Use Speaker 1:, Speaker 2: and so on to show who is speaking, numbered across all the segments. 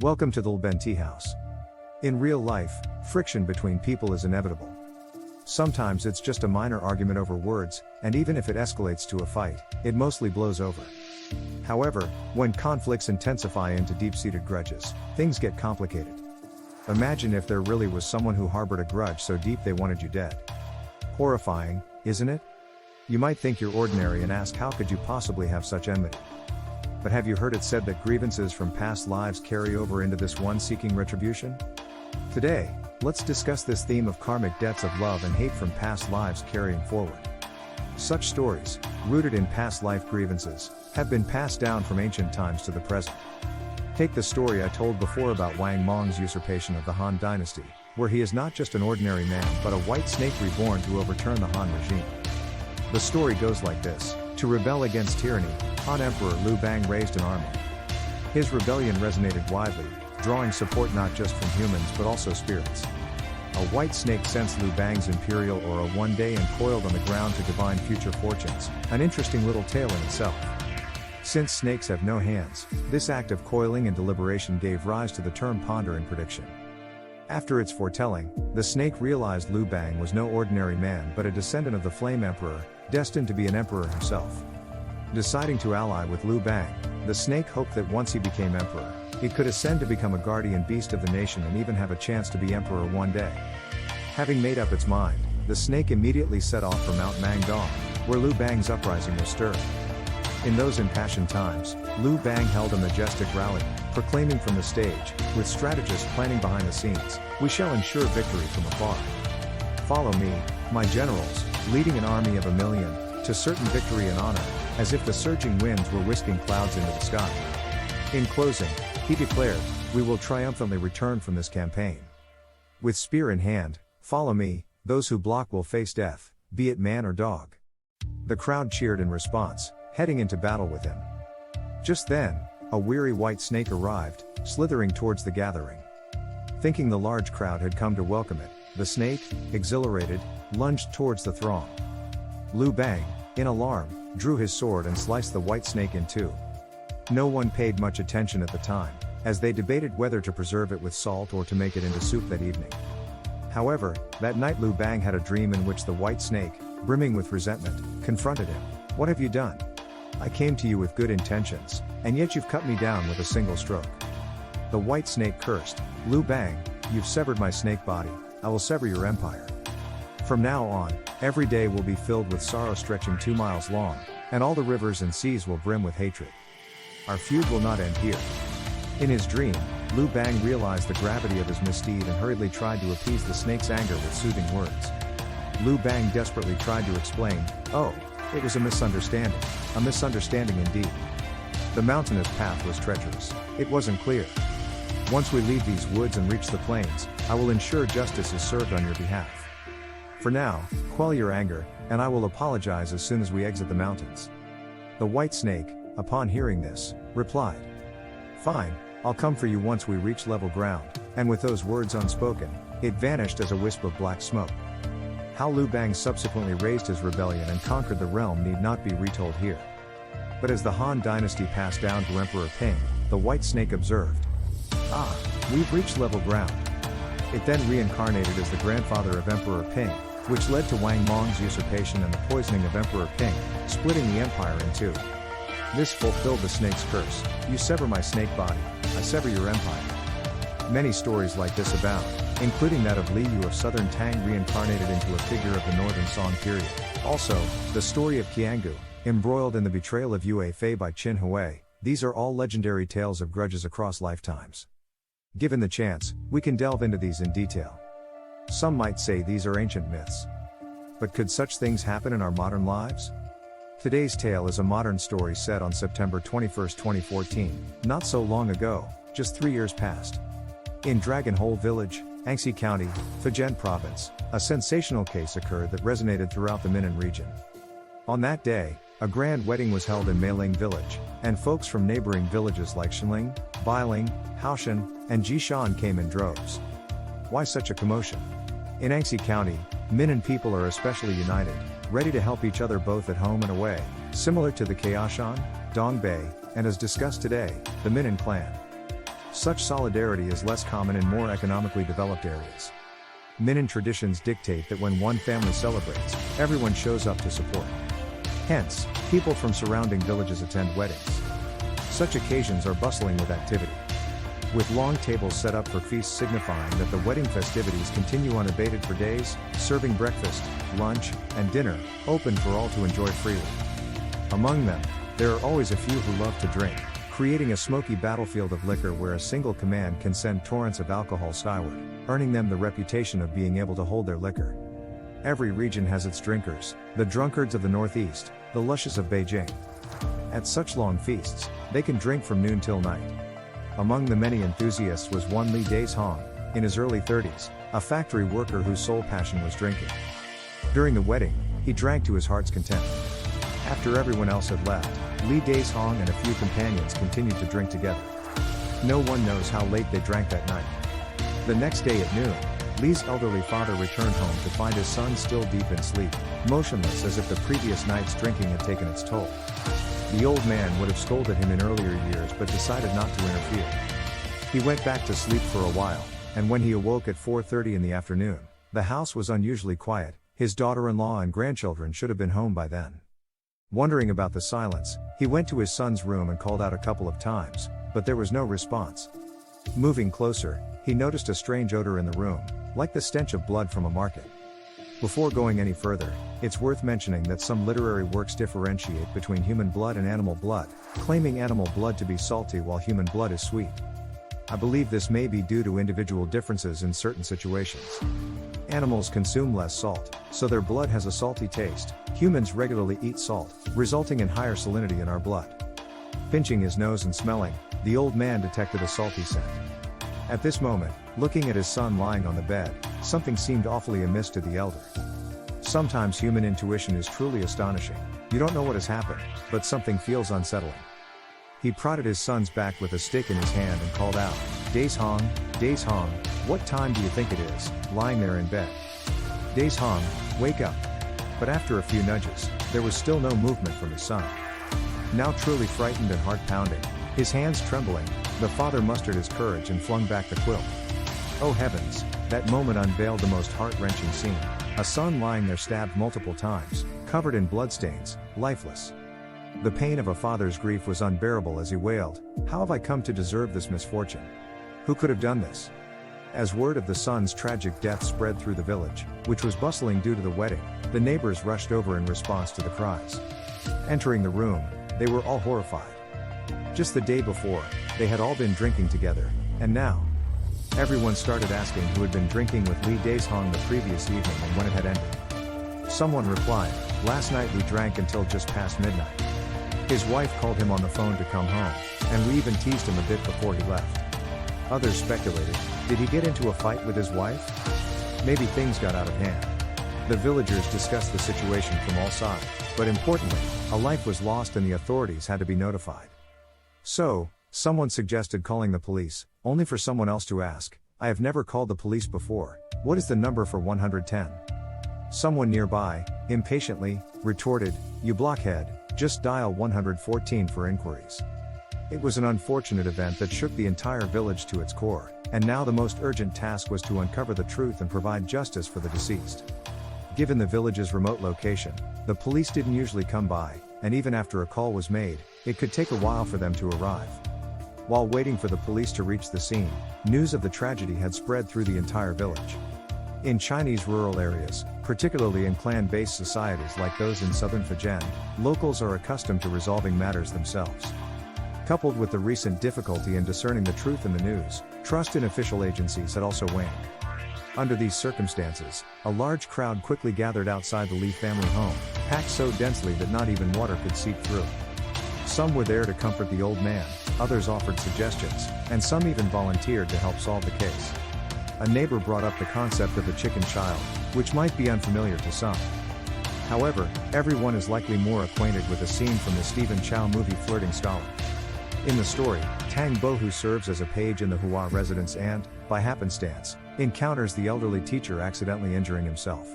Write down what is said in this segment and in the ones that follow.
Speaker 1: Welcome to the Lben Tea House. In real life, friction between people is inevitable. Sometimes it's just a minor argument over words, and even if it escalates to a fight, it mostly blows over. However, when conflicts intensify into deep-seated grudges, things get complicated. Imagine if there really was someone who harbored a grudge so deep they wanted you dead. Horrifying, isn't it? You might think you're ordinary and ask, how could you possibly have such enmity? But have you heard it said that grievances from past lives carry over into this one seeking retribution? Today, let's discuss this theme of karmic debts of love and hate from past lives carrying forward. Such stories, rooted in past life grievances, have been passed down from ancient times to the present. Take the story I told before about Wang Mong's usurpation of the Han dynasty, where he is not just an ordinary man but a white snake reborn to overturn the Han regime. The story goes like this. To rebel against tyranny, Han Emperor Liu Bang raised an army. His rebellion resonated widely, drawing support not just from humans but also spirits. A white snake sensed Liu Bang's imperial aura one day and coiled on the ground to divine future fortunes, an interesting little tale in itself. Since snakes have no hands, this act of coiling and deliberation gave rise to the term ponder and prediction. After its foretelling, the snake realized Liu Bang was no ordinary man but a descendant of the Flame Emperor, destined to be an emperor himself. Deciding to ally with Liu Bang, the snake hoped that once he became emperor, he could ascend to become a guardian beast of the nation and even have a chance to be emperor one day. Having made up its mind, the snake immediately set off for Mount Mangdong, where Liu Bang's uprising was stirred. In those impassioned times, Liu Bang held a majestic rally, proclaiming from the stage, with strategists planning behind the scenes, "We shall ensure victory from afar. Follow me, my generals, leading an army of 1,000,000, to certain victory and honor," as if the surging winds were whisking clouds into the sky. In closing, he declared, "We will triumphantly return from this campaign. With spear in hand, follow me, those who block will face death, be it man or dog." The crowd cheered in response, heading into battle with him. Just then, a weary white snake arrived, slithering towards the gathering. Thinking the large crowd had come to welcome it, the snake, exhilarated, lunged towards the throng. Liu Bang, in alarm, drew his sword and sliced the white snake in two. No one paid much attention at the time, as they debated whether to preserve it with salt or to make it into soup that evening. However, that night Liu Bang had a dream in which the white snake, brimming with resentment, confronted him. "What have you done? I came to you with good intentions, and yet you've cut me down with a single stroke." The white snake cursed, "Liu Bang, you've severed my snake body, I will sever your empire. From now on, every day will be filled with sorrow stretching 2 miles long, and all the rivers and seas will brim with hatred. Our feud will not end here." In his dream, Liu Bang realized the gravity of his misdeed and hurriedly tried to appease the snake's anger with soothing words. Liu Bang desperately tried to explain, "Oh, it was a misunderstanding indeed. The mountainous path was treacherous, it wasn't clear. Once we leave these woods and reach the plains, I will ensure justice is served on your behalf. For now, quell your anger, and I will apologize as soon as we exit the mountains." The white snake, upon hearing this, replied, "Fine, I'll come for you once we reach level ground," and with those words unspoken, it vanished as a wisp of black smoke. How Liu Bang subsequently raised his rebellion and conquered the realm need not be retold here. But as the Han dynasty passed down to Emperor Ping, the white snake observed, "Ah, we've reached level ground." It then reincarnated as the grandfather of Emperor Ping, which led to Wang Mong's usurpation and the poisoning of Emperor Ping, splitting the empire in two. This fulfilled the snake's curse: "You sever my snake body, I sever your empire." Many stories like this abound, including that of Li Yu of southern Tang reincarnated into a figure of the northern Song period. Also, the story of Qiangu, embroiled in the betrayal of Yue Fei by Qin Hui. These are all legendary tales of grudges across lifetimes. Given the chance, we can delve into these in detail. Some might say these are ancient myths. But could such things happen in our modern lives? Today's tale is a modern story set on September 21, 2014, not so long ago, just 3 years past. In Dragon Hole Village, Anxi County, Fujian Province, a sensational case occurred that resonated throughout the Minnan region. On that day, a grand wedding was held in Meiling Village, and folks from neighboring villages like Shenling, Bailing, Haoshan, and Jishan came in droves. Why such a commotion? In Anxi County, Minnan people are especially united, ready to help each other both at home and away, similar to the Kaoshan, Dongbei, and as discussed today, the Minnan clan. Such solidarity is less common in more economically developed areas. Minnan traditions dictate that when one family celebrates, everyone shows up to support. Hence, people from surrounding villages attend weddings. Such occasions are bustling with activity, with long tables set up for feasts signifying that the wedding festivities continue unabated for days, serving breakfast, lunch, and dinner, open for all to enjoy freely. Among them, there are always a few who love to drink, creating a smoky battlefield of liquor where a single command can send torrents of alcohol skyward, earning them the reputation of being able to hold their liquor. Every region has its drinkers, the drunkards of the Northeast, the lushes of Beijing. At such long feasts, they can drink from noon till night. Among the many enthusiasts was one Li Dazhong, in his early 30s, a factory worker whose sole passion was drinking. During the wedding, he drank to his heart's content. After everyone else had left, Li Dazhong and a few companions continued to drink together. No one knows how late they drank that night. The next day at noon, Li's elderly father returned home to find his son still deep in sleep, motionless as if the previous night's drinking had taken its toll. The old man would have scolded him in earlier years but decided not to interfere. He went back to sleep for a while, and when he awoke at 4:30 in the afternoon, the house was unusually quiet. His daughter-in-law and grandchildren should have been home by then. Wondering about the silence, he went to his son's room and called out a couple of times, but there was no response. Moving closer, he noticed a strange odor in the room, like the stench of blood from a market. Before going any further, it's worth mentioning that some literary works differentiate between human blood and animal blood, claiming animal blood to be salty while human blood is sweet. I believe this may be due to individual differences in certain situations. Animals consume less salt, so their blood has a salty taste. Humans regularly eat salt, resulting in higher salinity in our blood. Pinching his nose and smelling, the old man detected a salty scent. At this moment, looking at his son lying on the bed, something seemed awfully amiss to the elder. Sometimes human intuition is truly astonishing. You don't know what has happened, but something feels unsettling. He prodded his son's back with a stick in his hand and called out, Dazhong, Dazhong, what time do you think it is, lying there in bed? Dazhong, wake up. But after a few nudges, there was still no movement from his son. Now truly frightened and heart-pounding, his hands trembling, the father mustered his courage and flung back the quilt. Oh heavens, that moment unveiled the most heart-wrenching scene. A son lying there stabbed multiple times, covered in bloodstains, lifeless. The pain of a father's grief was unbearable as he wailed, "How have I come to deserve this misfortune? Who could have done this?" As word of the son's tragic death spread through the village, which was bustling due to the wedding, the neighbors rushed over in response to the cries. Entering the room, they were all horrified. Just the day before, they had all been drinking together, and now, everyone started asking who had been drinking with Li Dazhong the previous evening and when it had ended. Someone replied, "Last night we drank until just past midnight." His wife called him on the phone to come home, and we even teased him a bit before he left. Others speculated, did he get into a fight with his wife? Maybe things got out of hand. The villagers discussed the situation from all sides, but importantly, a life was lost and the authorities had to be notified. So, someone suggested calling the police, only for someone else to ask, "I have never called the police before, what is the number for 110? Someone nearby, impatiently, retorted, "You blockhead, just dial 114 for inquiries." It was an unfortunate event that shook the entire village to its core, and now the most urgent task was to uncover the truth and provide justice for the deceased. Given the village's remote location, the police didn't usually come by, and even after a call was made, it could take a while for them to arrive. While waiting for the police to reach the scene, news of the tragedy had spread through the entire village. In Chinese rural areas, particularly in clan-based societies like those in southern Fujian, locals are accustomed to resolving matters themselves. Coupled with the recent difficulty in discerning the truth in the news, trust in official agencies had also waned. Under these circumstances, a large crowd quickly gathered outside the Li family home, packed so densely that not even water could seep through. Some were there to comfort the old man, others offered suggestions, and some even volunteered to help solve the case. A neighbor brought up the concept of the chicken child, which might be unfamiliar to some. However, everyone is likely more acquainted with a scene from the Stephen Chow movie Flirting Scholar. In the story, Tang Bo, who serves as a page in the Hua residence and, by happenstance, encounters the elderly teacher accidentally injuring himself.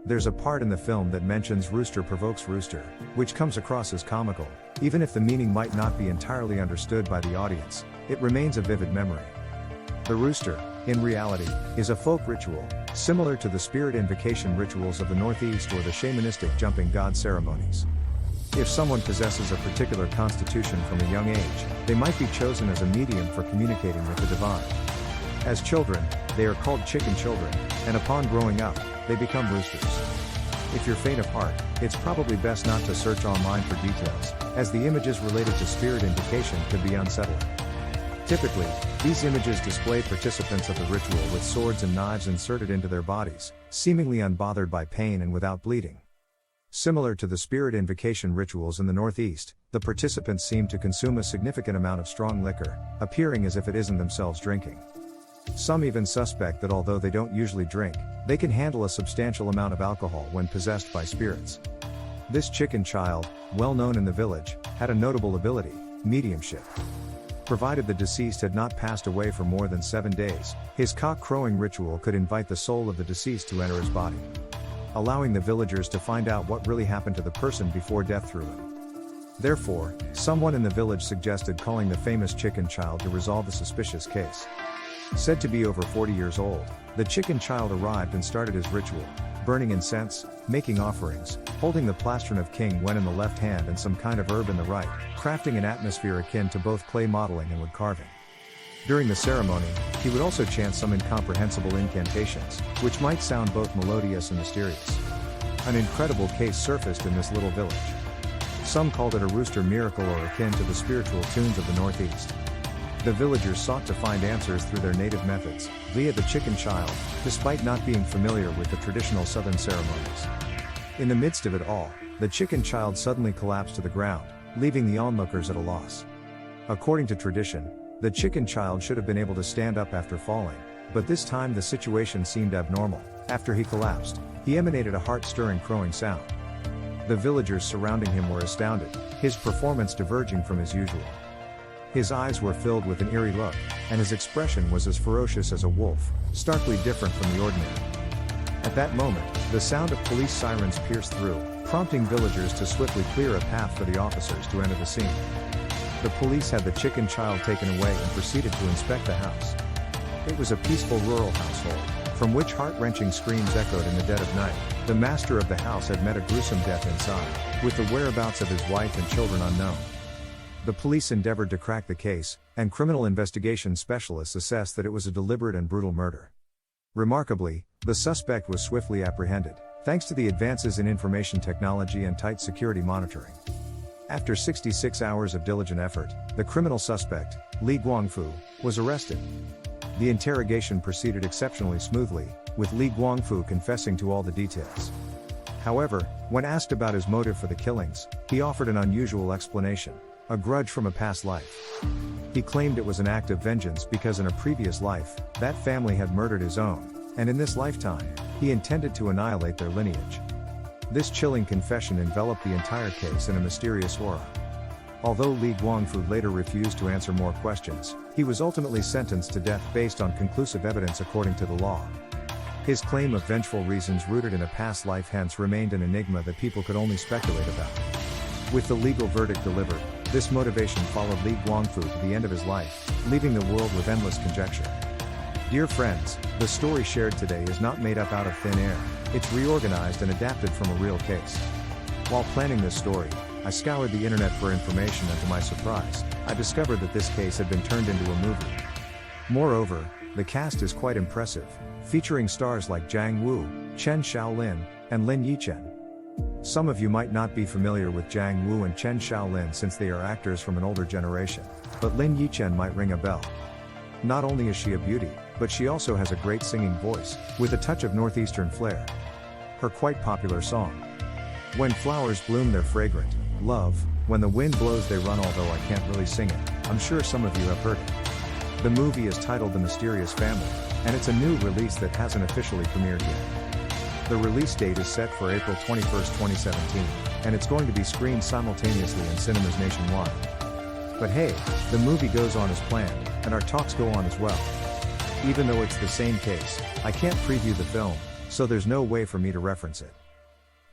Speaker 1: there's a part in the film that mentions rooster provokes rooster, which comes across as comical. Even if the meaning might not be entirely understood by the audience, it remains a vivid memory. The rooster, in reality, is a folk ritual, similar to the spirit invocation rituals of the Northeast or the shamanistic jumping god ceremonies. If someone possesses a particular constitution from a young age, they might be chosen as a medium for communicating with the divine. As children, they are called chicken children, and upon growing up, they become roosters. If you're faint of heart, it's probably best not to search online for details, as the images related to spirit invocation could be unsettling. Typically, these images display participants of the ritual with swords and knives inserted into their bodies, seemingly unbothered by pain and without bleeding. Similar to the spirit invocation rituals in the Northeast, the participants seem to consume a significant amount of strong liquor, appearing as if it isn't themselves drinking. Some even suspect that although they don't usually drink, they can handle a substantial amount of alcohol when possessed by spirits. This chicken child, well known in the village, had a notable ability: mediumship. Provided the deceased had not passed away for more than 7 days, his cock crowing ritual could invite the soul of the deceased to enter his body, allowing the villagers to find out what really happened to the person before death threw him. Therefore, someone in the village suggested calling the famous chicken child to resolve the suspicious case. Said to be over 40 years old, the chicken child arrived and started his ritual, burning incense, making offerings, holding the plastron of king wen in the left hand and some kind of herb in the right, crafting an atmosphere akin to both clay modeling and wood carving. During the ceremony, he would also chant some incomprehensible incantations, which might sound both melodious and mysterious. An incredible case surfaced in this little village. Some called it a rooster miracle or akin to the spiritual tunes of the Northeast. The villagers sought to find answers through their native methods, via the chicken child, despite not being familiar with the traditional southern ceremonies. In the midst of it all, the chicken child suddenly collapsed to the ground, leaving the onlookers at a loss. According to tradition, the chicken child should have been able to stand up after falling, but this time the situation seemed abnormal. After he collapsed, he emanated a heart-stirring crowing sound. The villagers surrounding him were astounded, his performance diverging from his usual. His eyes were filled with an eerie look, and his expression was as ferocious as a wolf, starkly different from the ordinary. At that moment, the sound of police sirens pierced through, prompting villagers to swiftly clear a path for the officers to enter the scene. The police had the chicken child taken away and proceeded to inspect the house. It was a peaceful rural household, from which heart-wrenching screams echoed in the dead of night. The master of the house had met a gruesome death inside, with the whereabouts of his wife and children unknown. The police endeavored to crack the case, and criminal investigation specialists assessed that it was a deliberate and brutal murder. Remarkably, the suspect was swiftly apprehended, thanks to the advances in information technology and tight security monitoring. After 66 hours of diligent effort, the criminal suspect, Li Guangfu, was arrested. The interrogation proceeded exceptionally smoothly, with Li Guangfu confessing to all the details. However, when asked about his motive for the killings, he offered an unusual explanation: a grudge from a past life. He claimed it was an act of vengeance because in a previous life, that family had murdered his own, and in this lifetime, he intended to annihilate their lineage. This chilling confession enveloped the entire case in a mysterious aura. Although Li Guangfu later refused to answer more questions, he was ultimately sentenced to death based on conclusive evidence according to the law. His claim of vengeful reasons rooted in a past life hence remained an enigma that people could only speculate about. With the legal verdict delivered, this motivation followed Li Guangfu to the end of his life, leaving the world with endless conjecture. Dear friends, the story shared today is not made up out of thin air, it's reorganized and adapted from a real case. While planning this story, I scoured the internet for information and to my surprise, I discovered that this case had been turned into a movie. Moreover, the cast is quite impressive, featuring stars like Zhang Wu, Chen Shaolin, and Lin Yichen. Some of you might not be familiar with Zhang Wu and Chen Shaolin since they are actors from an older generation, but Lin Yichen might ring a bell. Not only is she a beauty, but she also has a great singing voice, with a touch of northeastern flair. Her quite popular song, "When Flowers Bloom They're Fragrant, Love, When the Wind Blows They Run," although I can't really sing it, I'm sure some of you have heard it. The movie is titled The Mysterious Family, and it's a new release that hasn't officially premiered yet. The release date is set for April 21, 2017, and it's going to be screened simultaneously in cinemas nationwide. But hey, the movie goes on as planned, and our talks go on as well. Even though it's the same case, I can't preview the film, so there's no way for me to reference it.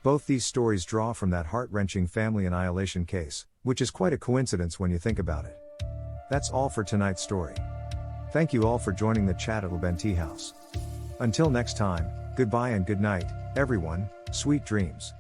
Speaker 1: Both these stories draw from that heart-wrenching family annihilation case, which is quite a coincidence when you think about it. That's all for tonight's story. Thank you all for joining the chat at Leben Tea House. Until next time, goodbye and good night, everyone, sweet dreams.